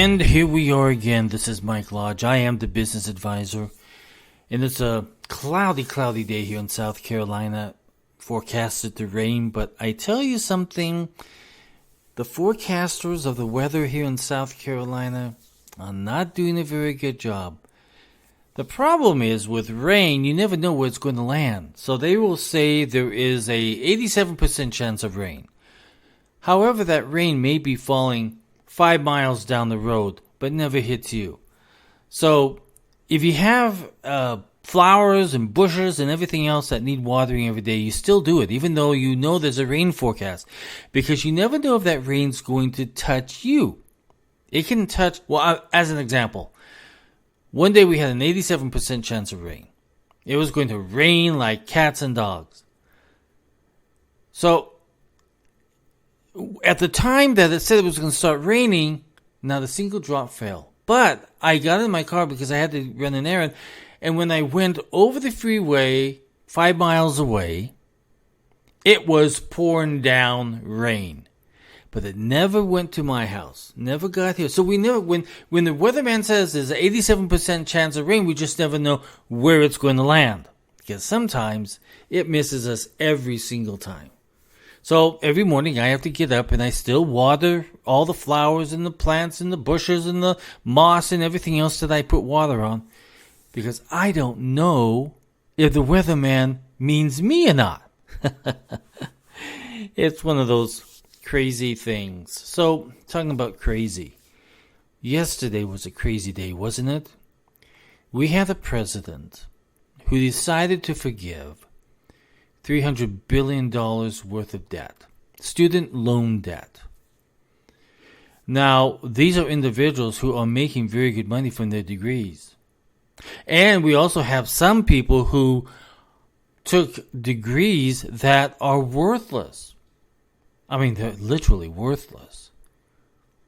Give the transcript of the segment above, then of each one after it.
And here we are again. This is Mike Lodge. I am the business advisor. And it's a cloudy day here in South Carolina. Forecasted to rain. But I tell you something. The forecasters of the weather here in South Carolina are not doing a very good job. The problem is with rain, you never know where it's going to land. So they will say there is a 87% chance of rain. However, that rain may be falling 5 miles down the road, but never hits you. So if you have flowers and bushes and everything else that need watering every day, you still do it, even though you know there's a rain forecast, because you never know if that rain's going to touch you. It can touch, as an example, one day we had an 87% chance of rain. It was going to rain like cats and dogs. So at the time that it said it was going to start raining, not a single drop fell. But I got in my car because I had to run an errand. And when I went over the freeway 5 miles away, it was pouring down rain. But it never went to my house. Never got here. So we never, when the weatherman says there's an 87% chance of rain, we just never know where it's going to land. Because sometimes it misses us every single time. So every morning I have to get up and I still water all the flowers and the plants and the bushes and the moss and everything else that I put water on. Because I don't know if the weatherman means me or not. It's one of those crazy things. So talking about crazy. Yesterday was a crazy day, wasn't it? We had a president who decided to forgive $300 billion worth of debt, student loan debt. Now, these are individuals who are making very good money from their degrees. And we also have some people who took degrees that are worthless. I mean, they're literally worthless.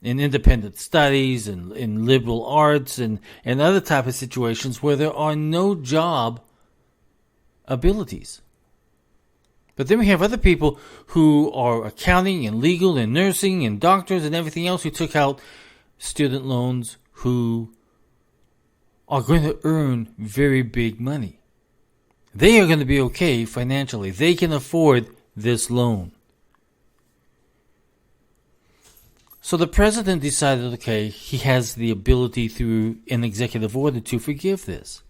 In independent studies and in liberal arts and other type of situations where there are no job abilities. But then we have other people who are accounting and legal and nursing and doctors and everything else who took out student loans who are going to earn very big money. They are going to be okay financially. They can afford this loan. So the president decided, okay, he has the ability through an executive order to forgive this.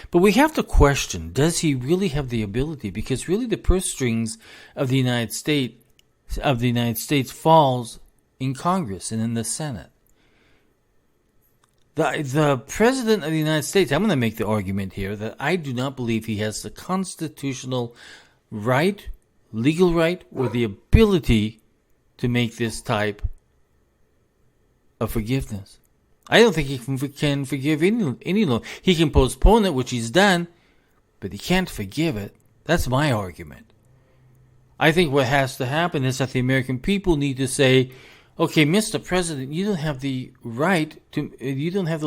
But we have to question, does he really have the ability? Because really the purse strings of the United States falls in Congress and in the Senate. The president of the United States, I'm going to make the argument here that I do not believe he has the constitutional right, legal right, or the ability to make this type of forgiveness. I don't think he can forgive any loan. He can postpone it, which he's done, but he can't forgive it. That's my argument. I think what has to happen is that the American people need to say, okay, Mr. President, you don't have the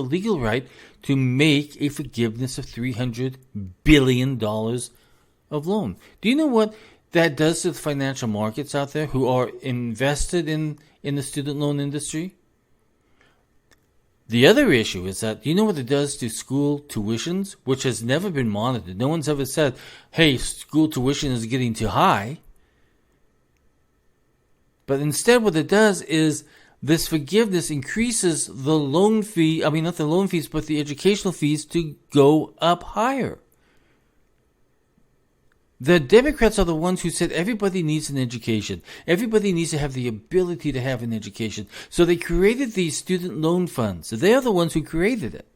legal right to make a forgiveness of $300 billion of loan. Do you know what that does to the financial markets out there who are invested in the student loan industry? The other issue is that, you know what it does to school tuitions, which has never been monitored? No one's ever said, hey, school tuition is getting too high. But instead what it does is this forgiveness increases the loan fee, not the loan fees, but the educational fees to go up higher. The Democrats are the ones who said everybody needs an education. Everybody needs to have the ability to have an education. So they created these student loan funds. So they are the ones who created it.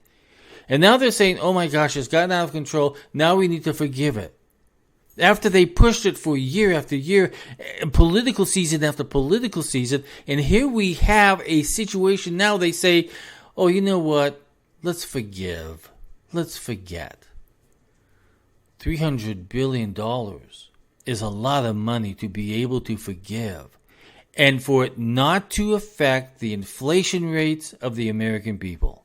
And now they're saying, oh my gosh, it's gotten out of control. Now we need to forgive it. After they pushed it for year after year, political season after political season, and here we have a situation now they say, oh, you know what? Let's forgive. Let's forget. $300 billion is a lot of money to be able to forgive, and for it not to affect the inflation rates of the American people,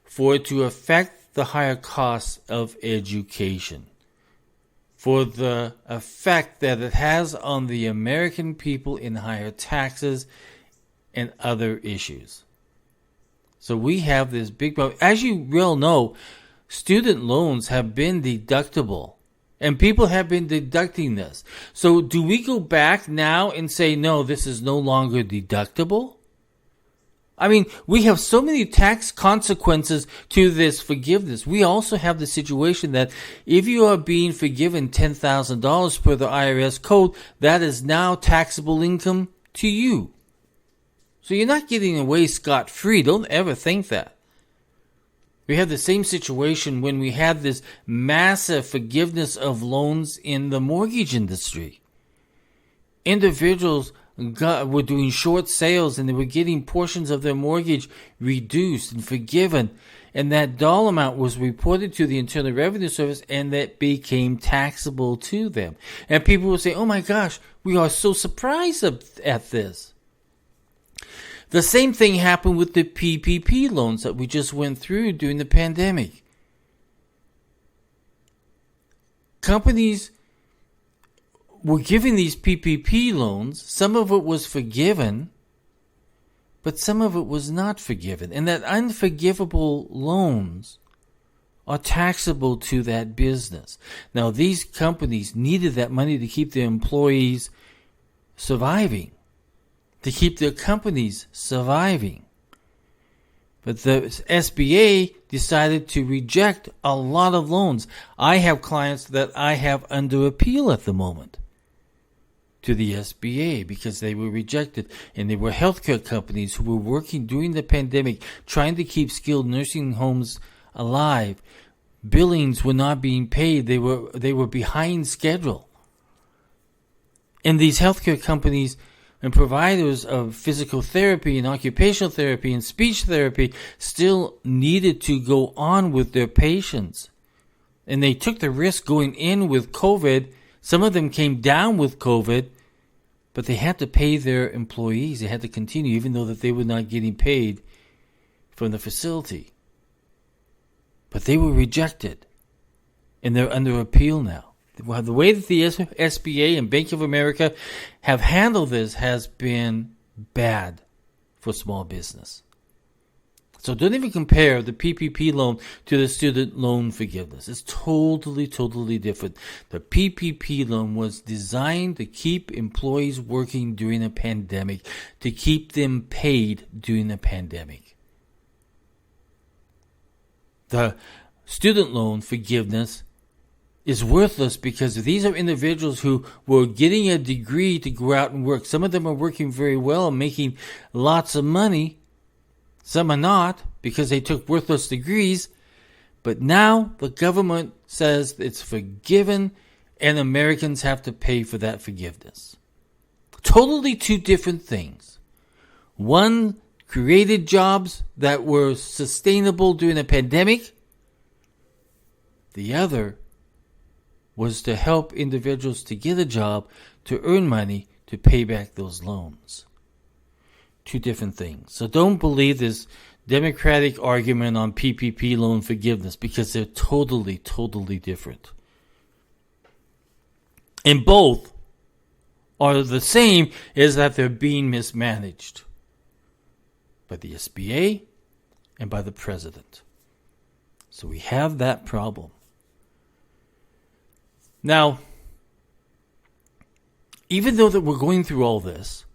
for it to affect the higher costs of education, for the effect that it has on the American people in higher taxes and other issues. So we have this big problem. As you well know, student loans have been deductible. And people have been deducting this. So do we go back now and say, no, this is no longer deductible? I mean, we have so many tax consequences to this forgiveness. We also have the situation that if you are being forgiven $10,000 per the IRS code, that is now taxable income to you. So you're not getting away scot-free. Don't ever think that. We had the same situation when we had this massive forgiveness of loans in the mortgage industry. Individuals were doing short sales and they were getting portions of their mortgage reduced and forgiven. And that dollar amount was reported to the Internal Revenue Service and that became taxable to them. And people would say, oh my gosh, we are so surprised at this. The same thing happened with the PPP loans that we just went through during the pandemic. Companies were giving these PPP loans. Some of it was forgiven, but some of it was not forgiven. And that unforgivable loans are taxable to that business. Now, these companies needed that money to keep their employees surviving, to keep their companies surviving. But the SBA decided to reject a lot of loans. I have clients that I have under appeal at the moment to the SBA because they were rejected. And they were healthcare companies who were working during the pandemic trying to keep skilled nursing homes alive. Billings were not being paid. They were behind schedule. And these healthcare companies and providers of physical therapy and occupational therapy and speech therapy still needed to go on with their patients. And they took the risk going in with COVID. Some of them came down with COVID, but they had to pay their employees. They had to continue even though that they were not getting paid from the facility. But they were rejected, and they're under appeal now. The way that the SBA and Bank of America have handled this has been bad for small business. So don't even compare the PPP loan to the student loan forgiveness. It's totally, totally different. The PPP loan was designed to keep employees working during a pandemic, to keep them paid during the pandemic. The student loan forgiveness is worthless because these are individuals who were getting a degree to go out and work. Some of them are working very well and making lots of money. Some are not because they took worthless degrees. But now the government says it's forgiven and Americans have to pay for that forgiveness. Totally two different things. One created jobs that were sustainable during a pandemic. The other was to help individuals to get a job, to earn money, to pay back those loans. Two different things. So don't believe this Democratic argument on PPP loan forgiveness because they're totally, totally different. And both are the same, is that they're being mismanaged by the SBA and by the president. So we have that problem. Now, even though that we're going through all this,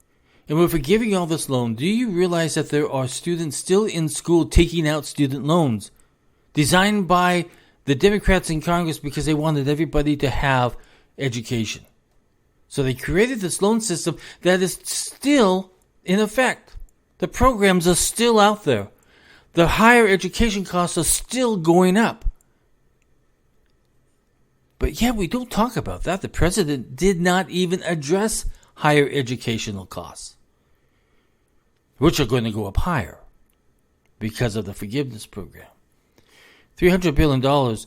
and we're forgiving all this loan, do you realize that there are students still in school taking out student loans designed by the Democrats in Congress because they wanted everybody to have education? So they created this loan system that is still in effect. The programs are still out there. The higher education costs are still going up. But yeah, we don't talk about that. The president did not even address higher educational costs, which are going to go up higher because of the forgiveness program. $300 billion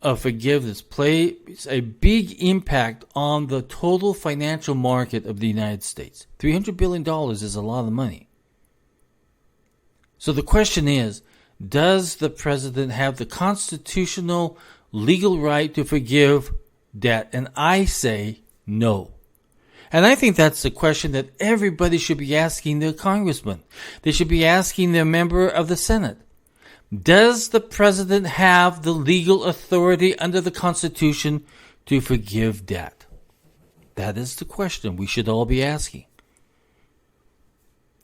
of forgiveness plays a big impact on the total financial market of the United States. $300 billion is a lot of money. So the question is, does the president have the constitutional legal right to forgive debt? And I say no. And I think that's the question that everybody should be asking their congressman. They should be asking their member of the Senate. Does the president have the legal authority under the Constitution to forgive debt? That is the question we should all be asking.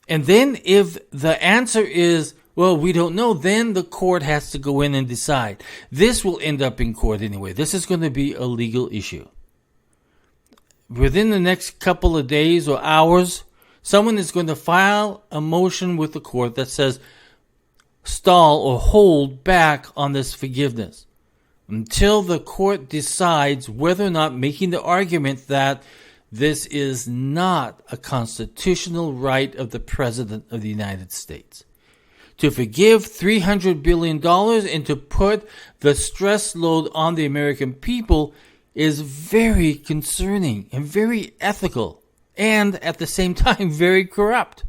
And then if the answer is, well, we don't know, then the court has to go in and decide. This will end up in court anyway. This is going to be a legal issue. Within the next couple of days or hours, someone is going to file a motion with the court that says stall or hold back on this forgiveness until the court decides whether or not making the argument that this is not a constitutional right of the President of the United States. To forgive $300 billion and to put the stress load on the American people is very concerning and very ethical and at the same time very corrupt.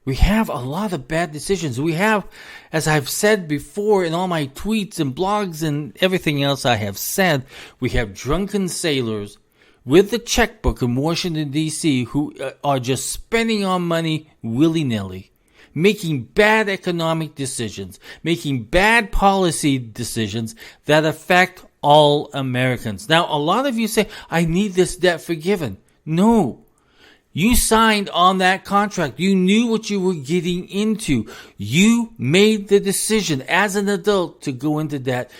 We have a lot of bad decisions. We have, as I've said before in all my tweets and blogs and everything else I have said, we have drunken sailors with the checkbook in Washington, D.C. who are just spending our money willy-nilly, making bad economic decisions, making bad policy decisions that affect all Americans. Now, a lot of you say, I need this debt forgiven. No. You signed on that contract. You knew what you were getting into. You made the decision as an adult to go into debt.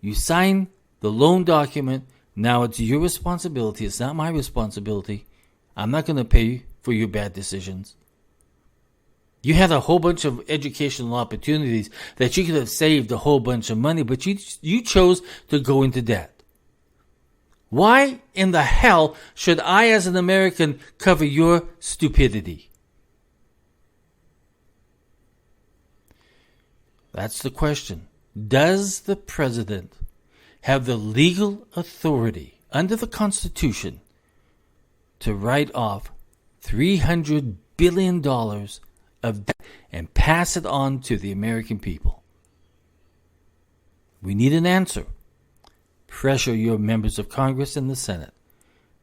You signed the loan document. Now it's your responsibility. It's not my responsibility. I'm not going to pay for your bad decisions. You had a whole bunch of educational opportunities that you could have saved a whole bunch of money, but you chose to go into debt. Why in the hell should I, as an American, cover your stupidity? That's the question. Does the president have the legal authority under the Constitution to write off $300 billion of debt and pass it on to the American people? We need an answer. Pressure your members of Congress and the Senate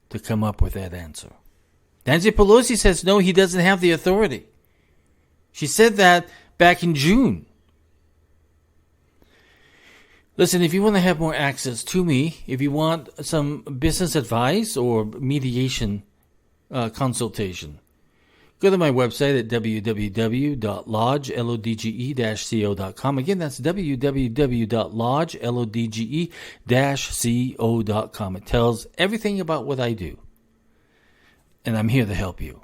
to come up with that answer. Nancy Pelosi says no, he doesn't have the authority. She said that back in June. Listen, if you want to have more access to me, if you want some business advice or mediation consultation, go to my website at www.lodge-co.com. Again, that's www.lodge-co.com. It tells everything about what I do. And I'm here to help you.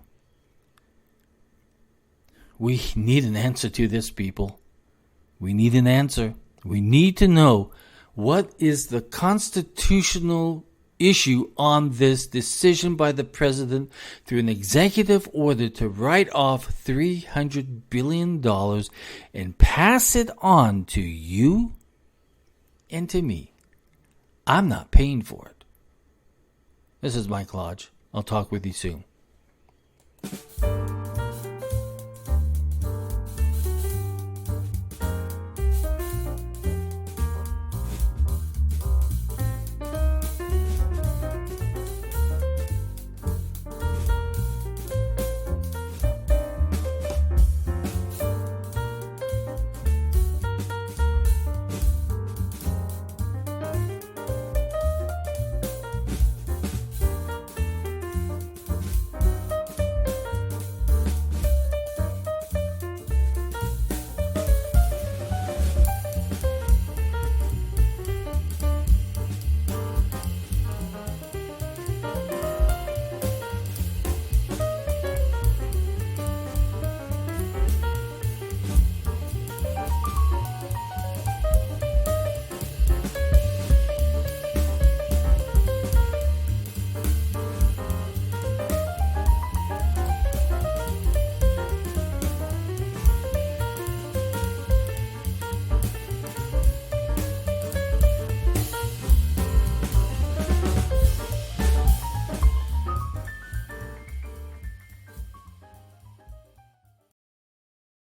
We need an answer to this, people. We need an answer. We need to know what is the constitutional issue on this decision by the president through an executive order to write off $300 billion and pass it on to you and to me. I'm not paying for it. This is Mike Lodge. I'll talk with you soon.